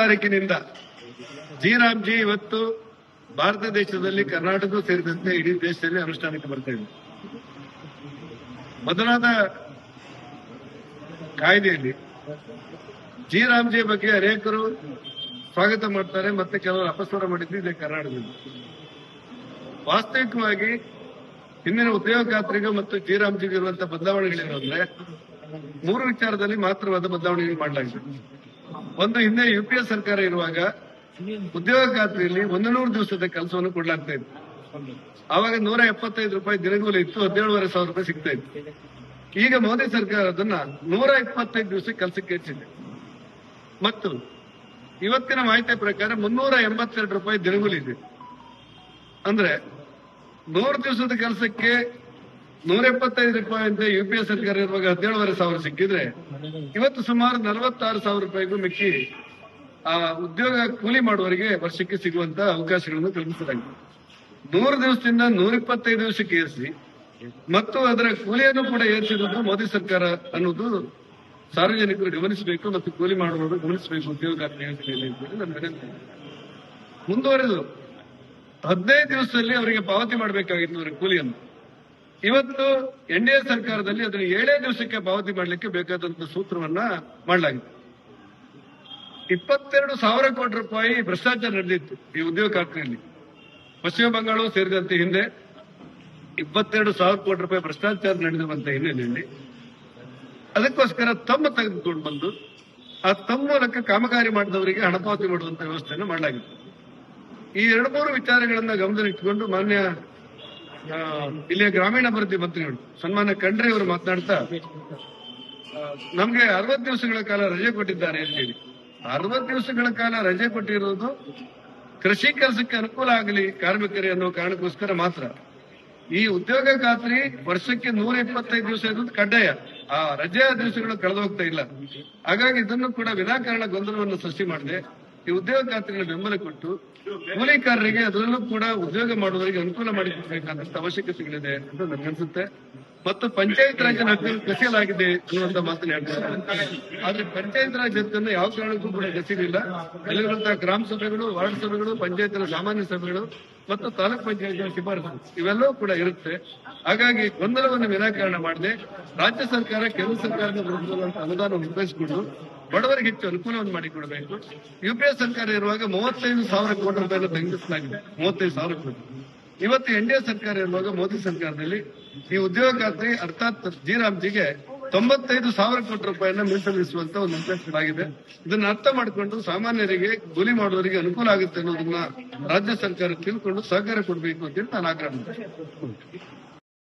ತಾರೀಕಿನಿಂದ ಜಿ ಇವತ್ತು ಭಾರತ ದೇಶದಲ್ಲಿ ಕರ್ನಾಟಕ ಸೇರಿದಂತೆ ಇಡೀ ದೇಶದಲ್ಲಿ ಅನುಷ್ಠಾನಕ್ಕೆ ಬರ್ತಾ ಇದೆ. ಮೊದಲಾದ ಕಾಯ್ದೆಯಲ್ಲಿ ಜಿ ಬಗ್ಗೆ ಅನೇಕರು ಸ್ವಾಗತ ಮಾಡ್ತಾರೆ, ಮತ್ತೆ ಕೆಲವರು ಅಪಸ್ವರ ಮಾಡಿದ್ದು ಇದೆ ಕರ್ನಾಟಕದಲ್ಲಿ. ವಾಸ್ತವಿಕವಾಗಿ ಹಿಂದಿನ ಉದ್ಯೋಗ ಖಾತ್ರಿಗೂ ಮತ್ತು ಜಿ ಇರುವಂತಹ ಬದಲಾವಣೆಗಳೇನು ಅಂದ್ರೆ 3 ವಿಚಾರದಲ್ಲಿ ಮಾತ್ರವಾದ ಬದಲಾವಣೆಗಳು ಮಾಡಲಾಗಿದೆ. ಒಂದು, ಹಿಂದೆ ಯುಪಿಎ ಸರ್ಕಾರ ಇರುವಾಗ ಉದ್ಯೋಗ ಖಾತ್ರಿಯಲ್ಲಿ 100 ದಿವಸದ ಕೆಲಸವನ್ನು ಕೊಡ್ಲಾಗ್ತಾ ಇತ್ತು. ಆವಾಗ 175 ರೂಪಾಯಿ ದಿನಗೂಲಿ ಇತ್ತು, 17,500 ರೂಪಾಯಿ ಸಿಗ್ತಾ ಇತ್ತು. ಈಗ ಮೋದಿ ಸರ್ಕಾರ ಅದನ್ನ 125 ದಿವಸ ಕೆಲಸಕ್ಕೆ ಹೆಚ್ಚಿದೆ. ಮತ್ತು ಇವತ್ತಿನ ಮಾಹಿತಿ ಪ್ರಕಾರ 382 ರೂಪಾಯಿ ದಿನಗೂಲಿ ಇದೆ. ಅಂದ್ರೆ 100 ದಿವಸದ ಕೆಲಸಕ್ಕೆ 175 ರೂಪಾಯಿ ಅಂತ ಯುಪಿಎ ಸರ್ಕಾರ ಇರುವಾಗ 17,500 ಸಿಕ್ಕಿದ್ರೆ ಇವತ್ತು ಸುಮಾರು 46,000 ರೂಪಾಯಿಗೂ ಮಿಕ್ಕಿ ಆ ಉದ್ಯೋಗ ಕೂಲಿ ಮಾಡುವವರಿಗೆ ವರ್ಷಕ್ಕೆ ಸಿಗುವಂತ ಅವಕಾಶಗಳನ್ನು ಕಲ್ಪಿಸಲಾಗಿದೆ. 100 ದಿವಸದಿಂದ 125 ದಿವಸಕ್ಕೆ ಏರಿಸಿ ಮತ್ತು ಅದರ ಕೂಲಿಯನ್ನು ಕೂಡ ಏರಿಸಿರುವುದು ಮೋದಿ ಸರ್ಕಾರ ಅನ್ನೋದು ಸಾರ್ವಜನಿಕರು ಗಮನಿಸಬೇಕು ಮತ್ತು ಕೂಲಿ ಮಾಡುವವರು ಗಮನಿಸಬೇಕು. ಉದ್ಯೋಗ ಖಾತ್ರಿ ಯೋಜನೆಯಲ್ಲಿ ನನ್ನ ವಿನಂತಿ. ಮುಂದುವರೆದು 15 ದಿವಸದಲ್ಲಿ ಅವರಿಗೆ ಪಾವತಿ ಮಾಡಬೇಕಾಗಿತ್ತು ಅವರ ಕೂಲಿಯನ್ನು. ಇವತ್ತು ಎನ್ಡಿಎ ಸರ್ಕಾರದಲ್ಲಿ ಅದನ್ನು 7 ದಿವಸಕ್ಕೆ ಪಾವತಿ ಮಾಡಲಿಕ್ಕೆ ಬೇಕಾದಂತಹ ಸೂತ್ರವನ್ನ ಮಾಡಲಾಗಿದೆ. 22,000 ಕೋಟಿ ರೂಪಾಯಿ ಭ್ರಷ್ಟಾಚಾರ ನಡೆದಿತ್ತು ಈ ಉದ್ಯೋಗ ಖಾತ್ರಿಯಲ್ಲಿ. ಪಶ್ಚಿಮ ಬಂಗಾಳ ಸೇರಿದಂತೆ ಹಿಂದೆ 22,000 ಕೋಟಿ ರೂಪಾಯಿ ಭ್ರಷ್ಟಾಚಾರ ನಡೆದಿರುವಂತ ಹಿನ್ನೆಲೆಯಲ್ಲಿ ಅದಕ್ಕೋಸ್ಕರ ತಮ್ಮ ತೆಗೆದುಕೊಂಡು ಬಂದು ಆ ತಮ್ಮ ಮೂಲಕ ಕಾಮಗಾರಿ ಮಾಡಿದವರಿಗೆ ಹಣ ಪಾವತಿ ಮಾಡುವಂತ ವ್ಯವಸ್ಥೆಯನ್ನು ಮಾಡಲಾಗಿತ್ತು. ಈ 2-3 ವಿಚಾರಗಳನ್ನ ಗಮನದಲ್ಲಿಟ್ಟುಕೊಂಡು ಮಾನ್ಯ ಇಲ್ಲಿಯ ಗ್ರಾಮೀಣಾಭಿವೃದ್ಧಿ ಮಂತ್ರಿಗಳು ಸನ್ಮಾನ್ಯ ಖಂಡ್ರೆ ಅವರು ಮಾತನಾಡ್ತಾ ನಮ್ಗೆ 60 ದಿವಸಗಳ ಕಾಲ ರಜೆ ಕೊಟ್ಟಿದ್ದಾರೆ ಅಂತ ಹೇಳಿ. 60 ದಿವಸಗಳ ಕಾಲ ರಜೆ ಕೊಟ್ಟಿರೋದು ಕೃಷಿ ಕೆಲಸಕ್ಕೆ ಅನುಕೂಲ ಆಗಲಿ ಕಾರ್ಮಿಕರೇ ಅನ್ನೋ ಕಾರಣಕ್ಕೋಸ್ಕರ ಮಾತ್ರ. ಈ ಉದ್ಯೋಗ ಖಾತ್ರಿ ವರ್ಷಕ್ಕೆ 125 ದಿವಸ ಇರೋದು ಕಡ್ಡಾಯ. ಆ ರಜೆಯ ದಿವಸಗಳು ಕಳೆದು ಹೋಗ್ತಾ ಇಲ್ಲ. ಹಾಗಾಗಿ ಇದನ್ನು ಕೂಡ ವಿನಾಕಾರಣ ಗೊಂದಲವನ್ನು ಸೃಷ್ಟಿ ಮಾಡದೆ ಈ ಉದ್ಯೋಗ ಖಾತ್ರಿಗಳ ಬೆಂಬಲ ಕೊಟ್ಟು ಕೂಲಿಕಾರರಿಗೆ ಅದರಲ್ಲೂ ಕೂಡ ಉದ್ಯೋಗ ಮಾಡುವವರಿಗೆ ಅನುಕೂಲ ಮಾಡಿಕೊಡ್ಬೇಕಾದಂತ ಅವಶ್ಯಕತೆಗಳಿದೆ ಅಂತ ನನಗನ್ಸುತ್ತೆ. ಮತ್ತು ಪಂಚಾಯತ್ ರಾಜ್ ಹಕ್ಕನ್ನು ಕಸಿಯಲಾಗಿದೆ ಅನ್ನುವಂತ ಮಾತನ್ನು ಹೇಳ್ತಾರೆ. ಆದ್ರೆ ಪಂಚಾಯತ್ ರಾಜ್ ಹಕ್ಕನ್ನು ಯಾವ ಕಾರಣಕ್ಕೂ ಕೂಡ ಕಸಿಲಿಲ್ಲ. ಅಲ್ಲಿರುವಂತಹ ಗ್ರಾಮ ಸಭೆಗಳು, ವಾರ್ಡ್ ಸಭೆಗಳು, ಪಂಚಾಯತ್ನ ಸಾಮಾನ್ಯ ಸಭೆಗಳು ಮತ್ತು ತಾಲೂಕ್ ಪಂಚಾಯತ್ ಶಿಫಾರಸು ಇವೆಲ್ಲವೂ ಕೂಡ ಇರುತ್ತೆ. ಹಾಗಾಗಿ ಗೊಂದಲವನ್ನು ವಿನಾಕಾರಣ ಮಾಡದೆ ರಾಜ್ಯ ಸರ್ಕಾರ ಕೇಂದ್ರ ಸರ್ಕಾರದ ವಿರುದ್ಧವಾದಂತ ಅನುದಾನವನ್ನು ಉಪಯೋಗಿಸಿಕೊಂಡು ಬಡವರಿಗೆ ಹೆಚ್ಚು ಅನುಕೂಲವನ್ನು ಮಾಡಿಕೊಡಬೇಕು. ಯುಪಿಎ ಸರ್ಕಾರ ಇರುವಾಗ 35,000 ಕೋಟಿ ರೂಪಾಯಿಯನ್ನು ತೆಗೆದಿಸಲಾಗಿದೆ. 35,000 ಕೋಟಿ. ಇವತ್ತು ಎನ್ಡಿಎ ಸರ್ಕಾರ ಇರುವಾಗ ಮೋದಿ ಸರ್ಕಾರದಲ್ಲಿ ಈ ಉದ್ಯೋಗ ಖಾತ್ರಿ ಅರ್ಥಾತ್ ಜಿಗೆ 95,000 ಕೋಟಿ ರೂಪಾಯಿಯನ್ನ ಮೀಸಲಿಸುವಂತ ಒಂದು ನಿರ್ದೇಶನವಾಗಿದೆ. ಇದನ್ನ ಅರ್ಥ ಮಾಡಿಕೊಂಡು ಸಾಮಾನ್ಯರಿಗೆ ಕೂಲಿ ಮಾಡುವವರಿಗೆ ಅನುಕೂಲ ಆಗುತ್ತೆ ಅನ್ನೋದನ್ನ ರಾಜ್ಯ ಸರ್ಕಾರ ತಿಳ್ಕೊಂಡು ಸಹಕಾರ ಕೊಡಬೇಕು ಅಂತ ನಾನು ಆಗ್ರಹ ಮಾಡ್ತೀನಿ.